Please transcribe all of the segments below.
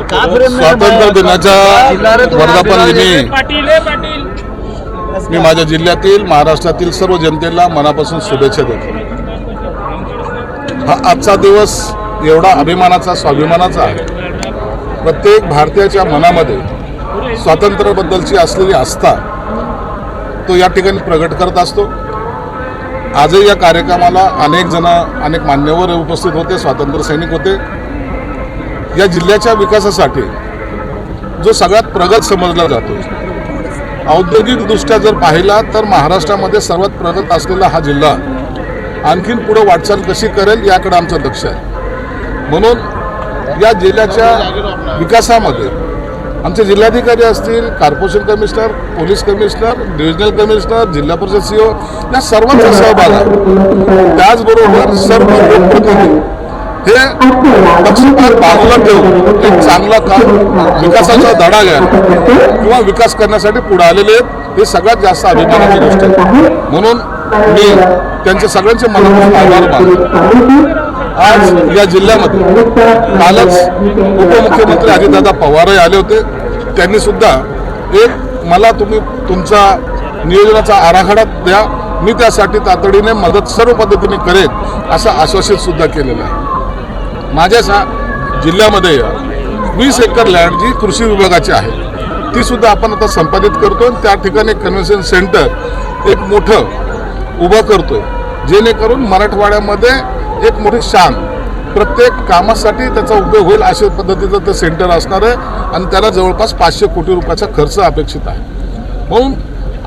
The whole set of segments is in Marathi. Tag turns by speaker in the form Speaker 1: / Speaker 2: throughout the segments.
Speaker 1: स्वातंत्र्य दिनाच्या वर्धापनानिमित्त मी माझ्या जिल्ह्यातील महाराष्ट्रातील सर्व जनतेला मनापासून शुभेच्छा देतो। हा आजचा दिवस एवढा अभिमानाचा स्वाभिमानाचा आहे। प्रत्येक भारतीयाच्या मनामध्ये स्वातंत्र्याबद्दलची असलेली आस्था तो या ठिकाणी प्रगट करत असतो। आजही या कार्यक्रमाला अनेक मान्यवर उपस्थित होते, स्वातंत्र्य सैनिक होते। या जिल्ह्याच्या विकासासाठी जो सगळ्यात प्रगत समजला जातो, औद्योगिकदृष्ट्या जर पाहिला तर महाराष्ट्रामध्ये सर्वात प्रगत असलेला हा जिल्हा आणखीन पुढे वाटचाल कशी करेल याकडे आमचं लक्ष आहे। म्हणून या जिल्ह्याच्या विकासामध्ये आमचे जिल्हाधिकारी असतील, corporation commissioner, police commissioner, divisional commissioner, जिल्हा परिषद सीओ या सर्वांचा सहभाग आहे। त्याचबरोबर सर्व लोकप्रतिनिधी हे पक्षपात बाजूला ठेवून एक चांगला काम, विकासाचा धडा घ्या किंवा विकास करण्यासाठी पुढे आलेले आहेत। हे सगळ्यात जास्त अभिमानाची गोष्ट आहे। म्हणून मी त्यांचे सगळ्यांचे मनापासून आभार मानतो। आज या जिल्ह्यामध्ये कालच उपमुख्यमंत्री अजितदादा पवारही आले होते। त्यांनी सुद्धा मला तुम्ही तुमचा नियोजनाचा आराखडा द्या, मी त्यासाठी तातडीने मदत सर्व पद्धतीने करेन असं आश्वासित सुद्धा केलेलं आहे। माझ्या जिल्ह्यामध्ये 20 एकर लँड जी कृषी विभागाची आहे ती सुद्धा आपण आता संपादित करतोय। त्या ठिकाणी कन्व्हेन्शन सेंटर एक मोठं उभं करतोय, जेणेकरून मराठवाड्यामध्ये एक मोठी शान प्रत्येक कामासाठी त्याचा उपयोग होईल अशा पद्धतीचं ते सेंटर असणार आहे आणि त्याला जवळपास 500 कोटी रुपयाचा खर्च अपेक्षित आहे। म्हणून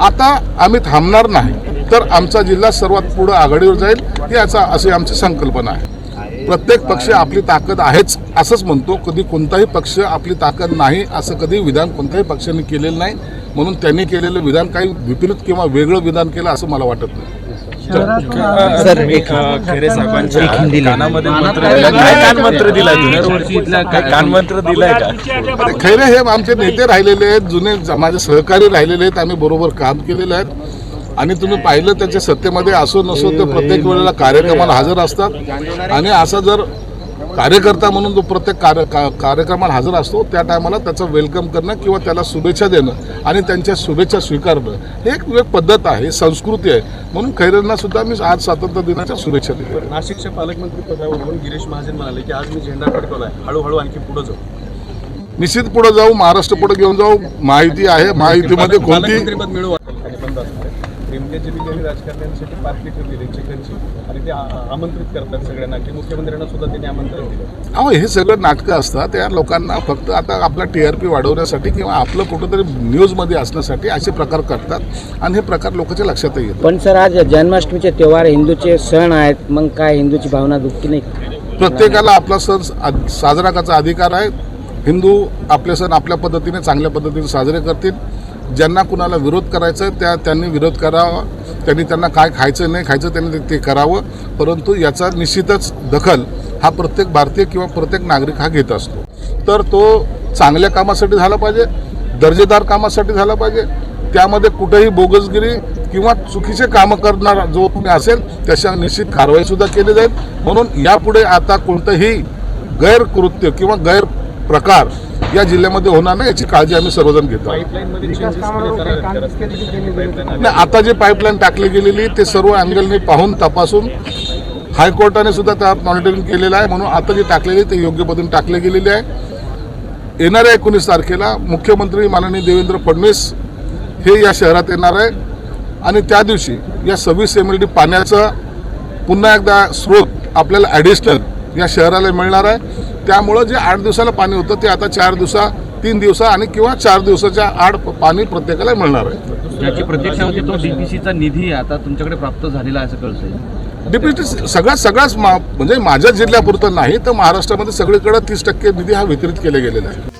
Speaker 1: आता आम्ही थांबणार नाही, तर आमचा जिल्हा सर्वात पुढे आघाडीवर जाईल अशी आमची संकल्पना आहे। प्रत्येक पक्ष आपली ताकद आहेच असंच म्हणतो, कधी कोणताही पक्ष आपली ताकद नाही असं कधी विधान कोणत्याही पक्षाने केलेलं नाही। म्हणून त्यांनी केलेलं विधान काही विपरीत किंवा वेगळं विधान केलं असं मला वाटत नाही।
Speaker 2: सर, खैरे साहेबांच्या कानामध्ये कानमंत्र दिलाय, कानमंत्र दिलाय का?
Speaker 1: खैरे हे आमचे नेते राहिलेले आहेत, जुने माझे सहकारी राहिलेले आहेत, आम्ही बरोबर काम केलेलं आहे। आणि तुम्ही पाहिलं त्याच्या सत्तेमध्ये असो नसो ते प्रत्येक वेळेला कार्यक्रमाला हजर असतात। आणि असा जर कार्यकर्ता म्हणून जो प्रत्येक कार्यक्रमाला हजर असतो त्या टायमाला त्याचं वेलकम करणं किंवा त्याला शुभेच्छा देणं आणि त्यांच्या शुभेच्छा स्वीकारणं हे एक पद्धत आहे, संस्कृती आहे। म्हणून खैरेंना सुद्धा मी आज स्वातंत्र्य दिनाच्या शुभेच्छा देतो।
Speaker 3: नाशिकच्या पालकमंत्री पदावरून गिरीश महाजन म्हणाले की आज मी झेंडा फडकवलाय, हळूहळू आणखी पुढे जाऊ।
Speaker 1: निश्चित पुढे जाऊ, महाराष्ट्र पुढे घेऊन जाऊ। माहिती आहे, माहितीमध्ये कोणती
Speaker 3: राजकारण्यांसाठी पार्टी ठेवलेली चिकनची आणि ते आमंत्रित करतात सगळ्यांना की मुख्यमंत्र्यांना सुद्धा त्यांनी आमंत्रण दिलं।
Speaker 1: अहो, हे सगळं नाटकं असतात। त्या लोकांना फक्त आता आपला TRP वाढवण्यासाठी किंवा आपलं कुठंतरी न्यूजमध्ये असण्यासाठी असे प्रकार करतात आणि हे प्रकार लोकांच्या लक्षातही येतात।
Speaker 4: पण सर, आज जन्माष्टमीचे त्योहार हिंदूचे सण आहेत, मग काय हिंदूची भावना दुखती नाही?
Speaker 1: प्रत्येकाला आपला सण साजरा करायचा अधिकार आहे। हिंदू आपले सण आपल्या पद्धतीने चांगल्या पद्धतीने साजरे करतील। ज्यांना कुणाला विरोध करायचा आहे त्यांनी विरोध करावा, त्यांना काय खायचं नाही खायचं त्यांनी ते करावं। परंतु याचा निश्चितच दखल हा प्रत्येक भारतीय किंवा प्रत्येक नागरिक हा घेत असतो। तर तो चांगल्या कामासाठी झाला पाहिजे, दर्जेदार कामासाठी झाला पाहिजे। त्यामध्ये कुठेही बोगसगिरी किंवा चुकीचे कामं करणारा जो कोणी असेल त्याच्या निश्चित कारवाईसुद्धा केली जाईल। म्हणून यापुढे आता कोणतंही गैरकृत्य किंवा गैरप्रकार या जिल्ह्यामध्ये होणार नाही याची काळजी आम्ही सर्वजण घेतो। आता जे पाईपलाईन टाकली गेलेली ते सर्व अँगलने पाहून तपासून हायकोर्टाने सुद्धा त्यात मॉनिटरिंग केलेलं आहे। म्हणून आता जे टाकलेली ते योग्य पद्धतीने टाकले गेलेले आहे। येणाऱ्या 19 तारखेला मुख्यमंत्री माननीय देवेंद्र फडणवीस हे या शहरात येणार आहे आणि त्या दिवशी या 26 MLD पाण्याचा पुन्हा एकदा स्रोत आपल्याला ॲडिशनल या शहराला मिळणार आहे। त्यामुळं जे 8 दिवसाला पाणी होतं ते आता 4 दिवसा 3 दिवसा आणि किंवा 4 दिवसाच्या आड पाणी प्रत्येकाला मिळणार आहे।
Speaker 2: ज्याची प्रतीक्षा होती तो DPCचा निधी आता तुमच्याकडे प्राप्त झालेला आहे असं कळतंय?
Speaker 1: DPC सगळ्याच म्हणजे माझ्या जिल्ह्यापुरतं नाही तर महाराष्ट्रामध्ये सगळीकडे 30% निधी हा वितरित केला गेलेला आहे।